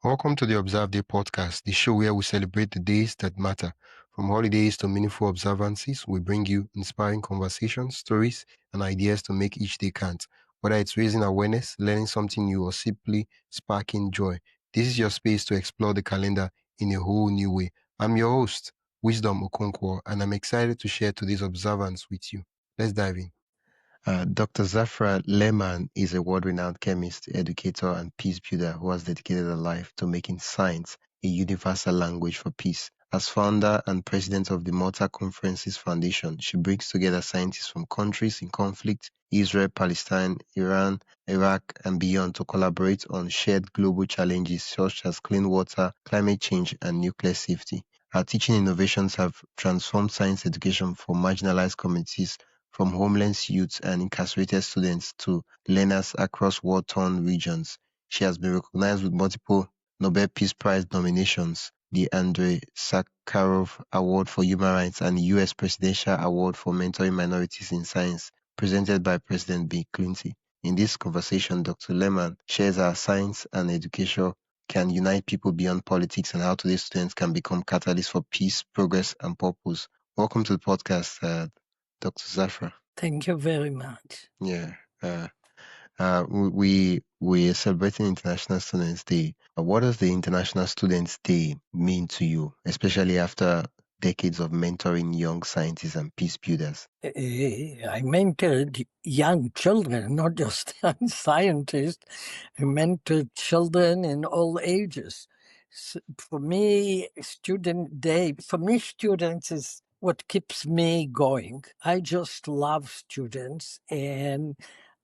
Welcome to the Observeday podcast, the show where we celebrate the days that matter. From holidays to meaningful observances, we bring you inspiring conversations, stories, and ideas to make each day count. Whether it's raising awareness, learning something new, or simply sparking joy, this is your space to explore the calendar in a whole new way. I'm your host, Wisdom Okonkwo, and I'm excited to share today's observance with you. Let's dive in. Dr. Zafra Lerman is a world-renowned chemist, educator, and peace builder who has dedicated her life to making science a universal language for peace. As founder and president of the Malta Conferences Foundation, she brings together scientists from countries in conflict, Israel, Palestine, Iran, Iraq, and beyond to collaborate on shared global challenges such as clean water, climate change, and nuclear safety. Her teaching innovations have transformed science education for marginalized communities from homeless youths and incarcerated students to learners across war-torn regions. She has been recognized with multiple Nobel Peace Prize nominations, the Andrei Sakharov Award for Human Rights, and the U.S. Presidential Award for Mentoring Minorities in Science, presented by President Bill Clinton. In this conversation, Dr. Lerman shares how science and education can unite people beyond politics and how today's students can become catalysts for peace, progress, and purpose. Welcome to the podcast, Dr. Zafra. Thank you very much. Yeah. We are celebrating International Students Day. What does the International Students Day mean to you, especially after decades of mentoring young scientists and peace builders? I mentored young children, not just young scientists. I mentored children in all ages. For me, students is what keeps me going. I just love students, and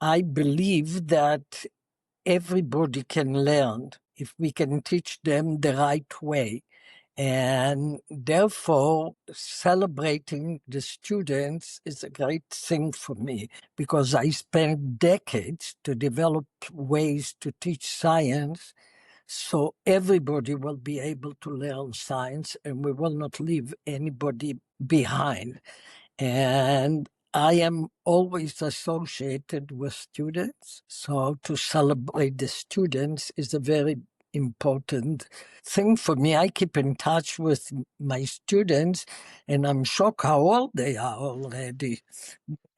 I believe that everybody can learn if we can teach them the right way. And therefore, celebrating the students is a great thing for me because I spent decades to develop ways to teach science so everybody will be able to learn science and we will not leave anybody behind. And I am always associated with students. So to celebrate the students is a very important thing for me. I keep in touch with my students and I'm shocked how old they are already.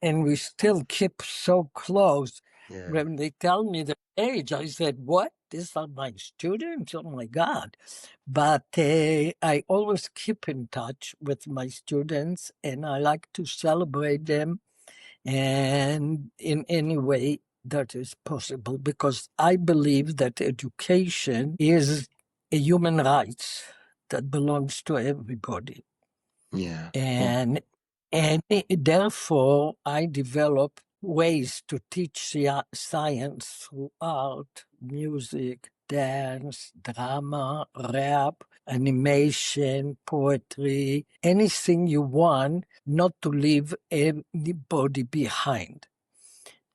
And we still keep so close. Yeah. When they tell me the age, I said, what? These are my students? Oh my God. But I always keep in touch with my students and I like to celebrate them and in any way that is possible because I believe that education is a human right that belongs to everybody. Yeah. And therefore I develop ways to teach science through art, music, dance, drama, rap, animation, poetry, anything you want, not to leave anybody behind.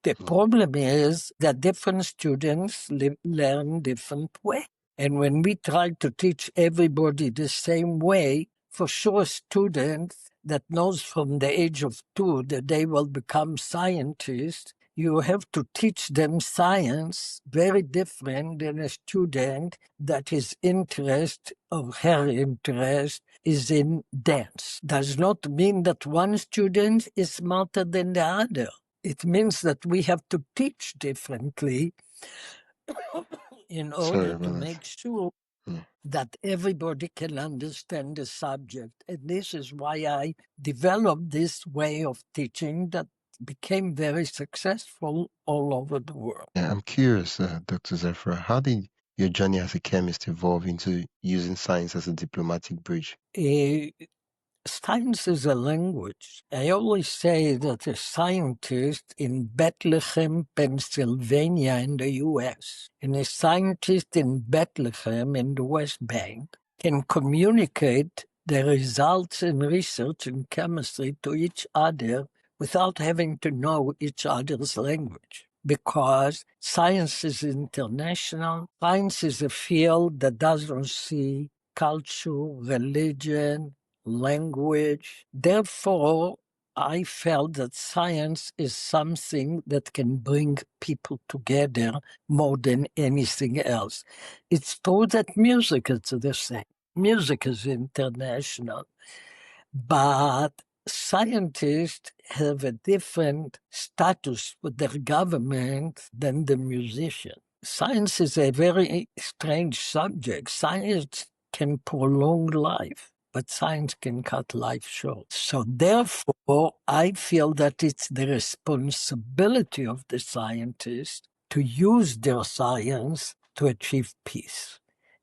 The problem is that different students learn different way. And when we try to teach everybody the same way, for sure a student that knows from the age of 2 that they will become scientists, you have to teach them science very different than a student that his interest or her interest is in dance. Does not mean that one student is smarter than the other. It means that we have to teach differently in order to make sure that everybody can understand the subject. And this is why I developed this way of teaching that became very successful all over the world. Yeah, I'm curious, Dr. Zafra, how did your journey as a chemist evolve into using science as a diplomatic bridge? Science is a language. I always say that a scientist in Bethlehem, Pennsylvania in the US, and a scientist in Bethlehem in the West Bank can communicate the results in research in chemistry to each other without having to know each other's language. Because science is international. Science is a field that doesn't see culture, religion, language. Therefore, I felt that science is something that can bring people together more than anything else. It's true that music is the same. Music is international, but scientists have a different status with their government than the musician. Science is a very strange subject. Science can prolong life, but science can cut life short. So therefore, I feel that it's the responsibility of the scientists to use their science to achieve peace.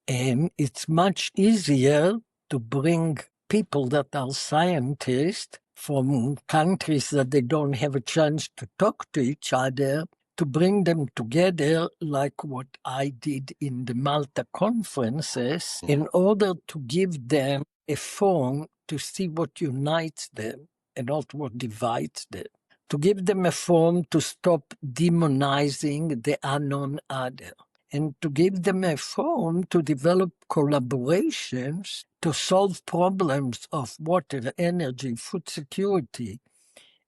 And it's much easier to bring people that are scientists from countries that they don't have a chance to talk to each other, to bring them together like what I did in the Malta conferences, in order to give them a forum to see what unites them and not what divides them. To give them a forum to stop demonizing the unknown other, and to give them a forum to develop collaborations to solve problems of water, energy, food security,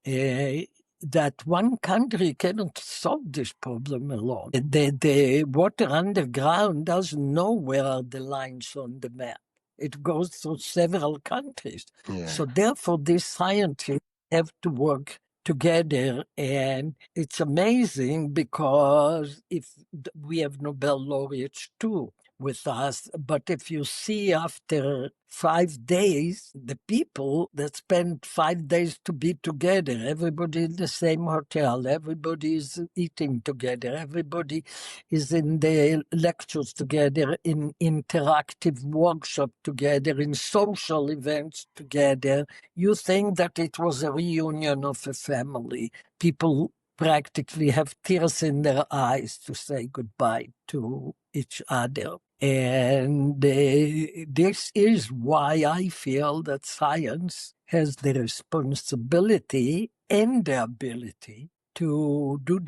that one country cannot solve this problem alone. The water underground doesn't know where are the lines on the map. It goes through several countries. Yeah. So therefore, these scientists have to work together, and it's amazing because if we have Nobel laureates too with us, but if you see after 5 days, the people that spend 5 days to be together, everybody in the same hotel, everybody is eating together, everybody is in the lectures together, in interactive workshop together, in social events together, you think that it was a reunion of a family. People practically have tears in their eyes to say goodbye to each other. And this is why I feel that science has the responsibility and the ability to do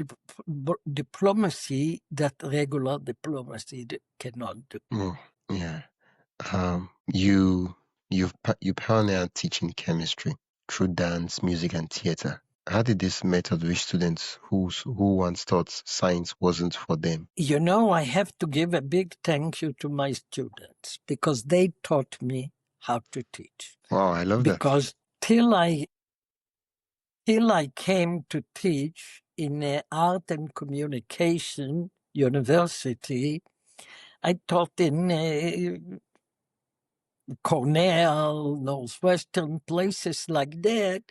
diplomacy that regular diplomacy cannot do. Oh, yeah. You pioneered teaching chemistry through dance, music, and theater. How did this method reach students who once thought science wasn't for them? You know, I have to give a big thank you to my students because they taught me how to teach. Wow, I love that. Because till I came to teach in a art and communication university, I taught in Cornell, Northwestern, places like that,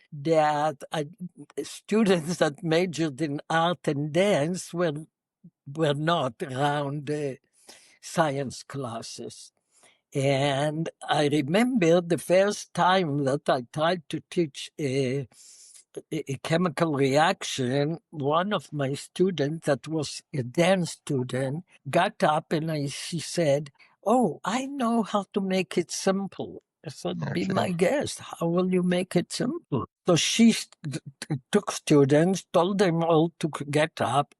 students that majored in art and dance were not around science classes. And I remember the first time that I tried to teach a chemical reaction, one of my students that was a dance student got up and she said, "Oh, I know how to make it simple." I said, "Be my Okay. guest. How will you make it simple?" So she took students, told them all to get up,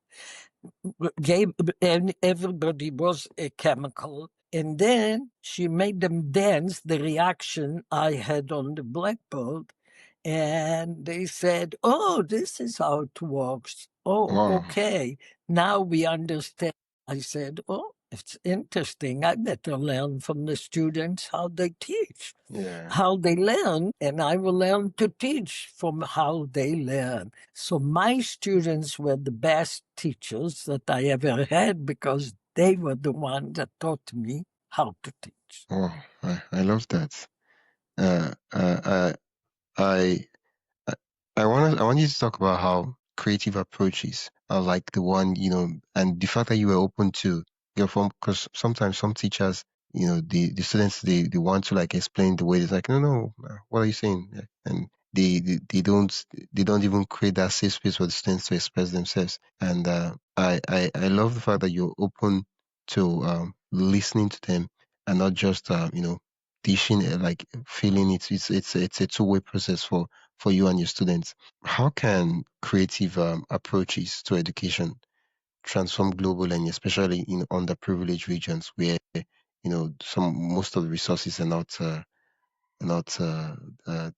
and everybody was a chemical. And then she made them dance the reaction I had on the blackboard. And they said, "Oh, this is how it works. Oh, Wow. okay. Now we understand." I said, "Oh, it's interesting. I better learn from the students how they teach, Yeah. how they learn, and I will learn to teach from how they learn." So my students were the best teachers that I ever had because they were the ones that taught me how to teach. Oh, I love that. Uh, uh, uh, I I I want you to talk about how creative approaches are like the one, and the fact that you were open to your form, because sometimes some teachers, the students, they want to like explain the way it's like, no, what are you saying? Yeah. And they don't even create that safe space for the students to express themselves. And I love the fact that you're open to listening to them and not just teaching, like feeling it. It's a two-way process for you and your students. How can creative approaches to education transform global learning, especially in underprivileged regions where most of the resources are not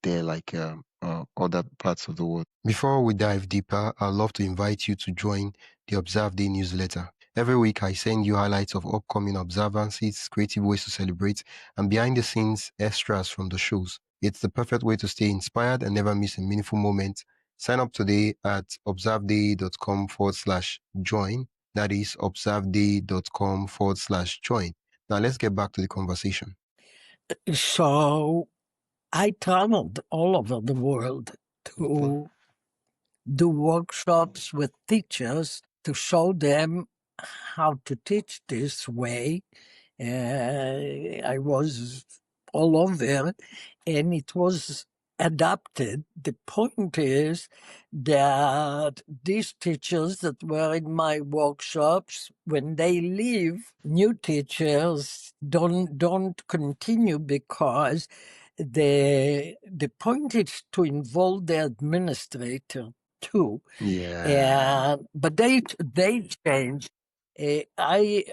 there, like other parts of the world. Before we dive deeper, I'd love to invite you to join the Observeday newsletter. Every week, I send you highlights of upcoming observances, creative ways to celebrate, and behind the scenes extras from the shows. It's the perfect way to stay inspired and never miss a meaningful moment. Sign up today at observeday.com/join. That is observeday.com/join. Now, let's get back to the conversation. So I traveled all over the world to do workshops with teachers to show them how to teach this way. I was all over, and it was adapted. The point is that these teachers that were in my workshops, when they leave, new teachers don't continue because the point is to involve the administrator too. Yeah. But they changed. I'll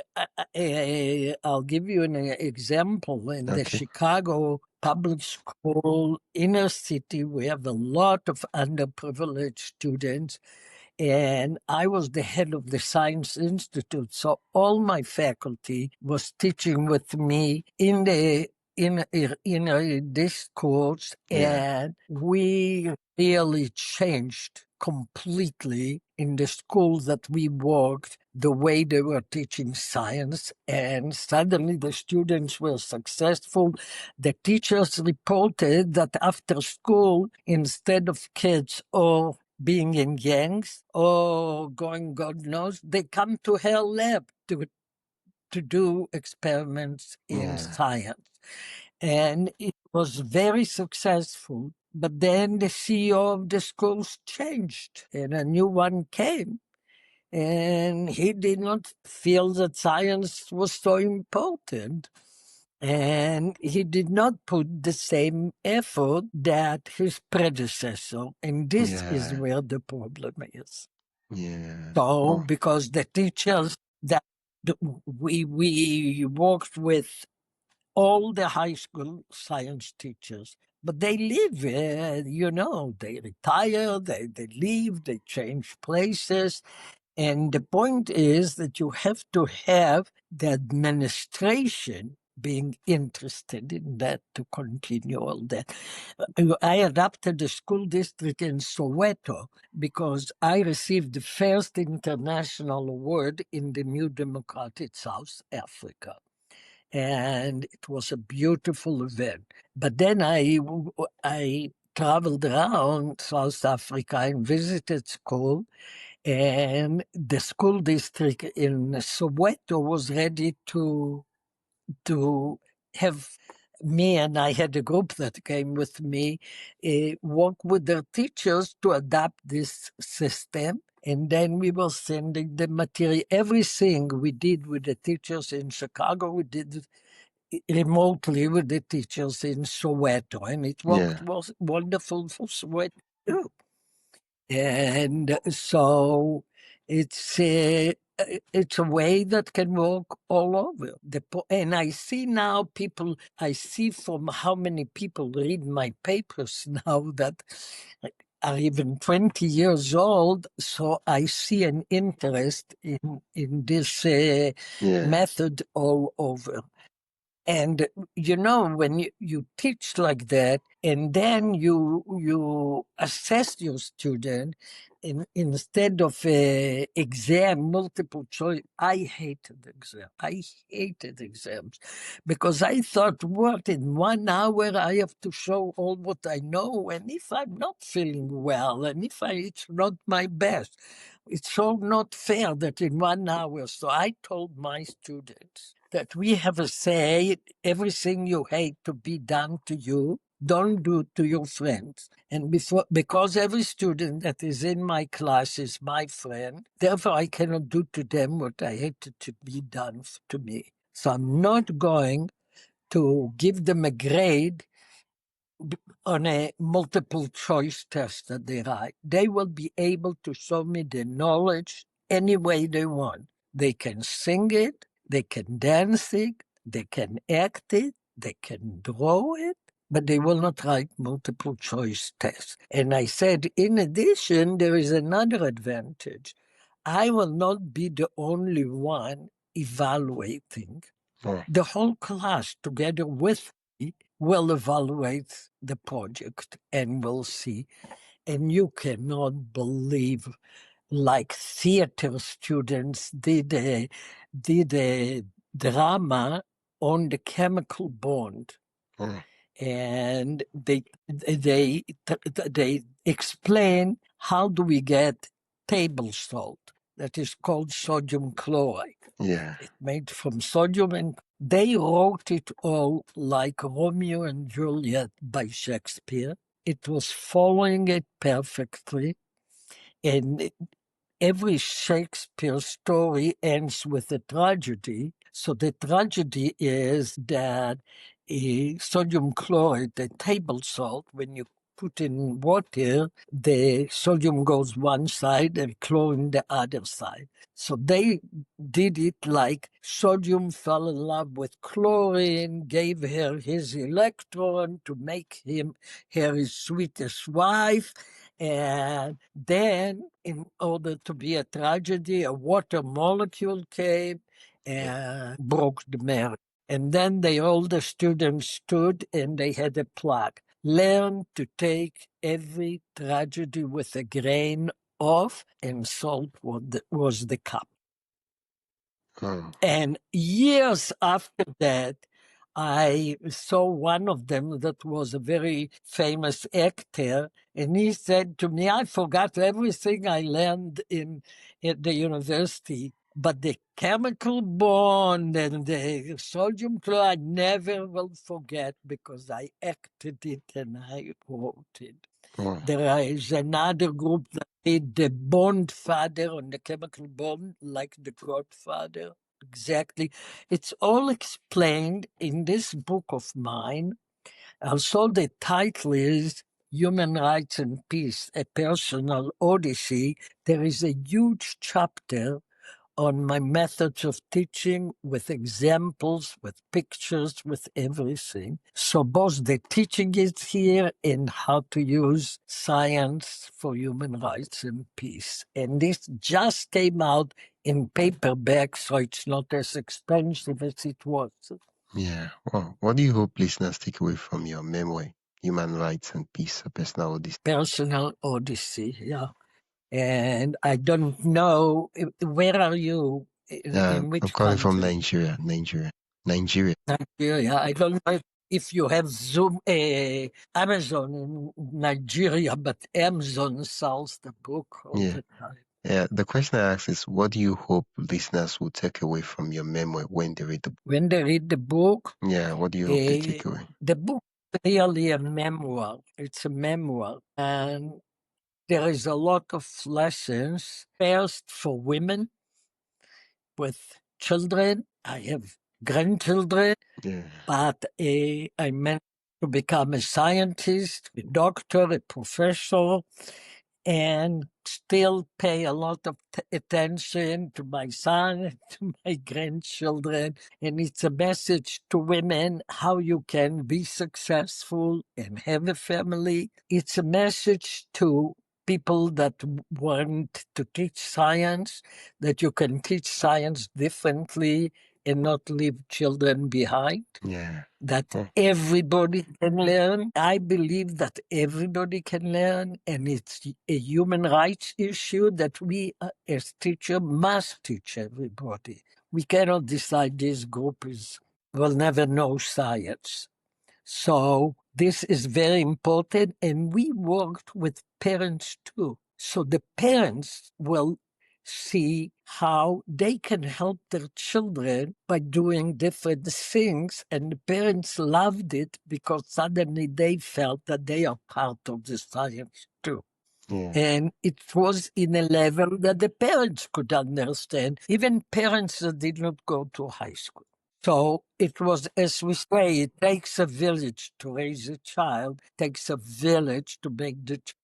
give you an example. In the Okay. Chicago public school inner city, we have a lot of underprivileged students, and I was the head of the Science Institute. So all my faculty was teaching with me in this course, Yeah. and we really changed completely in the schools that we worked the way they were teaching science, and suddenly the students were successful. The teachers reported that after school, instead of kids or being in gangs or going God knows, they come to her lab to do experiments in Yeah. science. And it was very successful. But then the CEO of the schools changed and a new one came. And he did not feel that science was so important. And he did not put the same effort that his predecessor. And this is Yeah. where the problem is. Yeah. So, Oh. because the teachers that we worked with all the high school science teachers, but they leave, they retire, they leave, they change places. And the point is that you have to have the administration being interested in that to continue all that. I adopted the school district in Soweto because I received the first international award in the new democratic South Africa. And it was a beautiful event. But then I traveled around South Africa and visited school, and the school district in Soweto was ready to have me, and I had a group that came with me, work with their teachers to adapt this system. And then we were sending the material. Everything we did with the teachers in Chicago, we did remotely with the teachers in Soweto. And it Yeah. was wonderful for Soweto too. And so it's a way that can work all over. And I see now I see from how many people read my papers now that are even 20 years old. So I see an interest in this Yeah. method all over. And when you teach like that, and then you assess your student, instead of exam, multiple choice. I hated exam. I hated exams because I thought, what, in 1 hour I have to show all what I know, and if I'm not feeling well, and if it's not my best, it's so not fair that in 1 hour. So I told my students that we have a say, everything you hate to be done to you, don't do to your friends. And because every student that is in my class is my friend, therefore I cannot do to them what I hated to be done to me. So I'm not going to give them a grade on a multiple choice test that they write. They will be able to show me the knowledge any way they want. They can sing it, they can dance it, they can act it, they can draw it, but they will not write multiple choice tests. And I said, in addition, there is another advantage. I will not be the only one evaluating. The whole class, together with me, will evaluate the project and will see. And you cannot believe, like theater students did a drama on the chemical bond. And they explain how do we get table salt that is called sodium chloride. Yeah. It's made from sodium, and they wrote it all like Romeo and Juliet by Shakespeare. It was following it perfectly, and every Shakespeare story ends with a tragedy. So the tragedy is that sodium chloride, the table salt, when you put in water, the sodium goes one side and chlorine the other side. So they did it like sodium fell in love with chlorine, gave her his electron to make him her his sweetest wife. And then, in order to be a tragedy, a water molecule came and broke the marriage. And then all the students stood and they had a plaque. Learn to take every tragedy with a grain of, and salt was the cup. And years after that, I saw one of them that was a very famous actor, and he said to me, I forgot everything I learned at the university, but the chemical bond and the sodium chloride I never will forget because I acted it and I wrote it. There is another group that did the bond father on the chemical bond, like the Godfather. Exactly. It's all explained in this book of mine. Also, the title is Human Rights and Peace, a Personal Odyssey. There is a huge chapter on my methods of teaching with examples, with pictures, with everything. So both the teaching is here and how to use science for human rights and peace. And this just came out in paperback, so it's not as expensive as it was. Yeah. Well, what do you hope listeners take away from your memoir, Human Rights and Peace, a Personal Odyssey? Personal Odyssey, yeah. And I don't know, where are you? In which I'm calling from country? Nigeria. Nigeria. I don't know if you have Zoom, Amazon in Nigeria, but Amazon sells the book all the time. Yeah. The question I asked is, what do you hope listeners will take away from your memoir when they read the book? When they read the book, Yeah. What do you hope they take away? the book is really a memoir. It's a memoir. And there is a lot of lessons. First, for women with children. I have grandchildren. Yeah. But I meant to become a scientist, a doctor, a professor, and still pay a lot of attention to my son, to my grandchildren. And it's a message to women how you can be successful and have a family. It's a message to people that want to teach science, that you can teach science differently and not leave children behind. Yeah. That everybody can learn. I believe that everybody can learn, and it's a human rights issue that we as teachers must teach everybody. We cannot decide this group will never know science. So this is very important, and we worked with parents too. So the parents will see how they can help their children by doing different things, and the parents loved it because suddenly they felt that they are part of the science too. Yeah. And it was in a level that the parents could understand, even parents that did not go to high school. So it was, as we say, it takes a village to raise a child, takes a village to make the child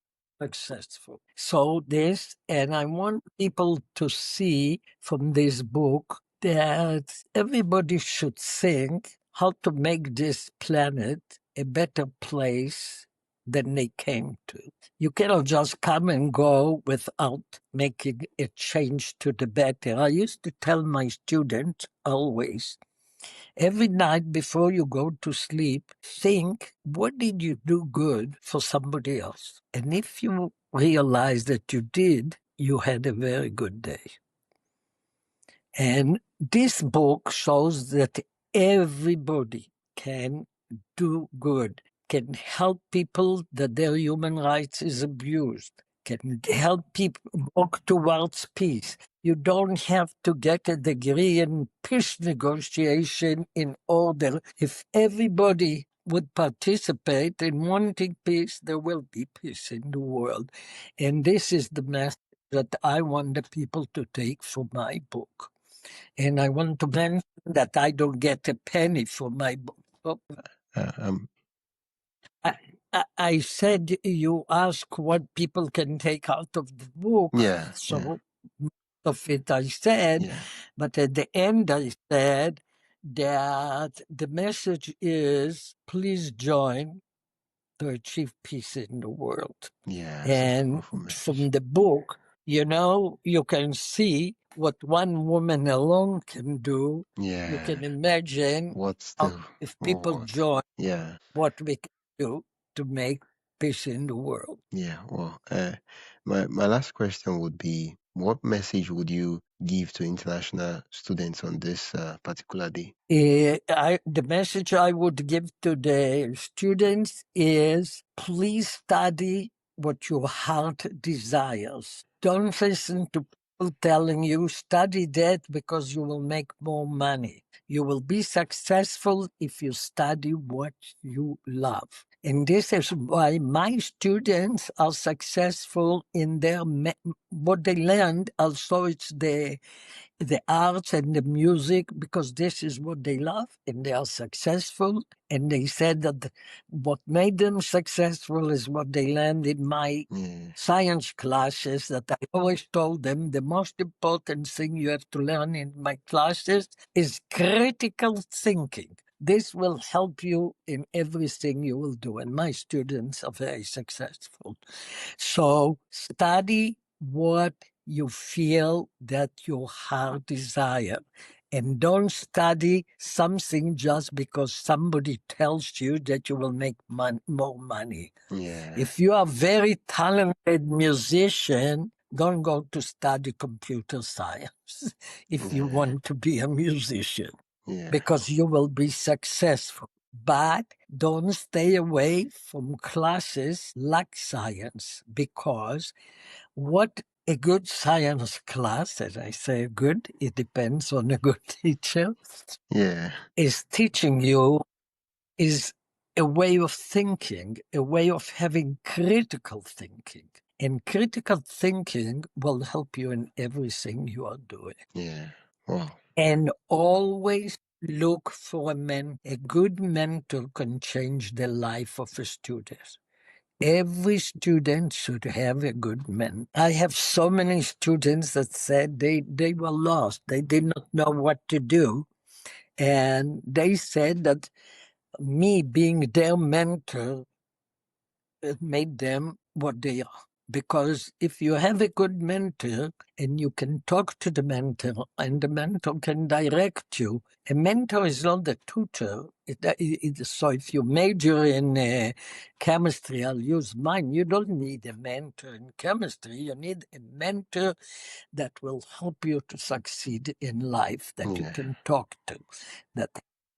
successful. So this, and I want people to see from this book that everybody should think how to make this planet a better place than they came to. You cannot just come and go without making a change to the better. I used to tell my students always, every night before you go to sleep, think, what did you do good for somebody else? And if you realize that you did, you had a very good day. And this book shows that everybody can do good, can help people that their human rights is abused, can help people walk towards peace. You don't have to get a degree in peace negotiation in order. If everybody would participate in wanting peace, there will be peace in the world. And this is the message that I want the people to take from my book. And I want to mention that I don't get a penny for my book. I said you ask what people can take out of the book. Yeah. So most of it I said, Yeah. but at the end I said that the message is please join to achieve peace in the world. Yeah. And from the book, you can see what one woman alone can do. Yeah. You can imagine if people join what we can do to make peace in the world. Yeah. Well, my last question would be, what message would you give to international students on this particular day? The message I would give to the students is please study what your heart desires. Don't listen to people telling you study that because you will make more money. You will be successful if you study what you love. And this is why my students are successful in their what they learned. Also, it's the arts and the music, because this is what they love and they are successful. And they said that what made them successful is what they learned in my science classes, that I always told them the most important thing you have to learn in my classes is critical thinking. This will help you in everything you will do. And my students are very successful. So study what you feel that your heart desire. And don't study something just because somebody tells you that you will make more money. Yeah. If you are a very talented musician, don't go to study computer science if you want to be a musician, because you will be successful. But don't stay away from classes like science, because what a good science class, as I say, good, it depends on a good teacher, is teaching you is a way of thinking, a way of having critical thinking. And critical thinking will help you in everything you are doing. Yeah. Wow. And always look for a good mentor can change the life of a student. Every student should have a good mentor. I have so many students that said they were lost. They did not know what to do. And they said that me being their mentor made them what they are. Because if you have a good mentor and you can talk to the mentor and the mentor can direct you, a mentor is not a tutor. So if you major in chemistry, I'll use mine. You don't need a mentor in chemistry. You need a mentor that will help you to succeed in life, that you can talk to, that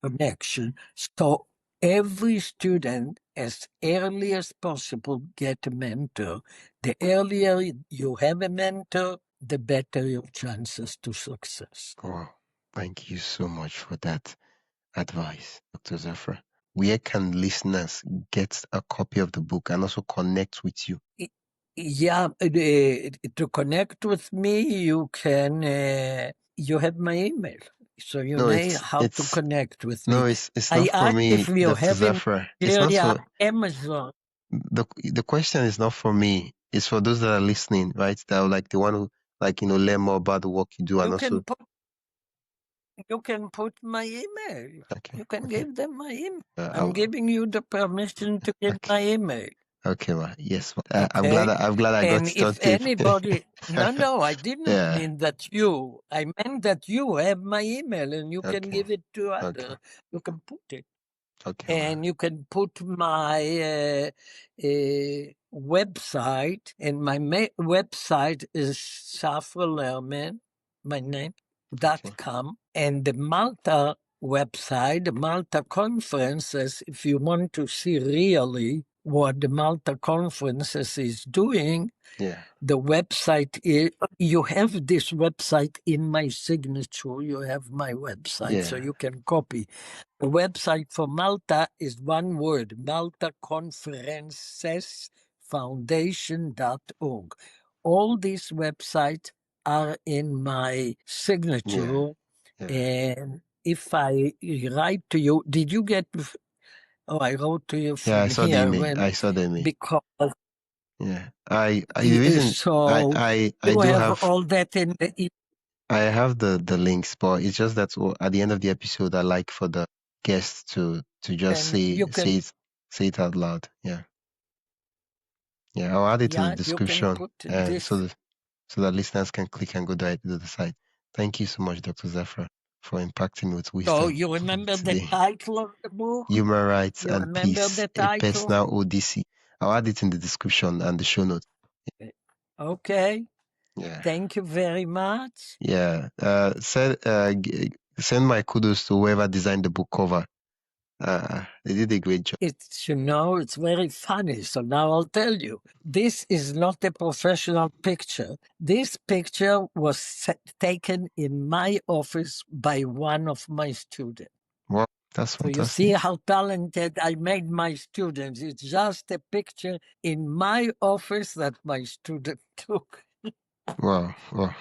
connection. So every student, as early as possible, get a mentor. The earlier you have a mentor, the better your chances to success. Wow. Thank you so much for that advice, Dr. Zafra. Where can listeners get a copy of the book and also connect with you? Yeah, to connect with me, you can, you have my email. So you know how to connect with me. No, it's not for me, if you Dr. have Zafra. It's not for Amazon. The question is not for me. It's for those that are listening, right? That are like the one who learn more about the work you do, and You also can put, You can put my email. Okay. You can Okay. give them my email. I'll, I'm giving you the permission to give okay. my email. Okay, ma. Yes, ma. I'm Okay. glad I got And it on if tape. anybody, no, I didn't Yeah. mean that you. I meant that you have my email and you can Okay. give it to Okay. others. You can put it. Okay, ma. And you can put my website, and my website is Zafra Lerman, my name, Okay. .com, and the Malta website, the Malta conferences, if you want to see really what the Malta conferences is doing, Yeah. the website is, you have this website in my signature, you have my website, so Yeah. you can copy. The website for Malta is one word, maltaconferencesfoundation.org. All these websites are in my signature. Yeah. And if I write to you, did you get? Oh, I wrote to you Yeah, I from saw the here email. I saw the email. because Yeah. The reason so I you do have have all that in the I have the links, but it's just that at the end of the episode, I like for the guests to just and you can say it out loud. Yeah, yeah. I'll add it in the you can description, put this. so that listeners can click and go directly to the site. Thank you so much, Dr. Zafra, for impacting with So wisdom you remember the today. title of the book? Human rights You and remember peace: the a title? personal Odyssey. I'll add it in the description and the show notes. Okay. Yeah. Thank you very much. Yeah. Send my kudos to whoever designed the book cover. They did a great job. It's it's very funny. So now I'll tell you. This is not a professional picture. This picture was taken in my office by one of my students. Wow, that's So you see fantastic. how talented I made my students. It's just a picture in my office that my student took. Wow. Wow.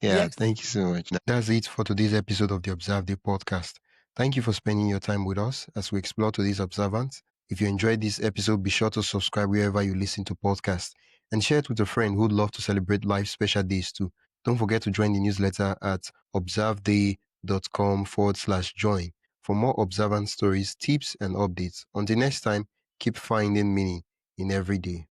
Yeah, Yes. thank you so much. That's it for today's episode of the Observeday podcast. Thank you for spending your time with us as we explore today's observance. If you enjoyed this episode, be sure to subscribe wherever you listen to podcasts and share it with a friend who'd love to celebrate life's special days too. Don't forget to join the newsletter at observeday.com/join for more observance stories, tips, and updates. Until next time, keep finding meaning in every day.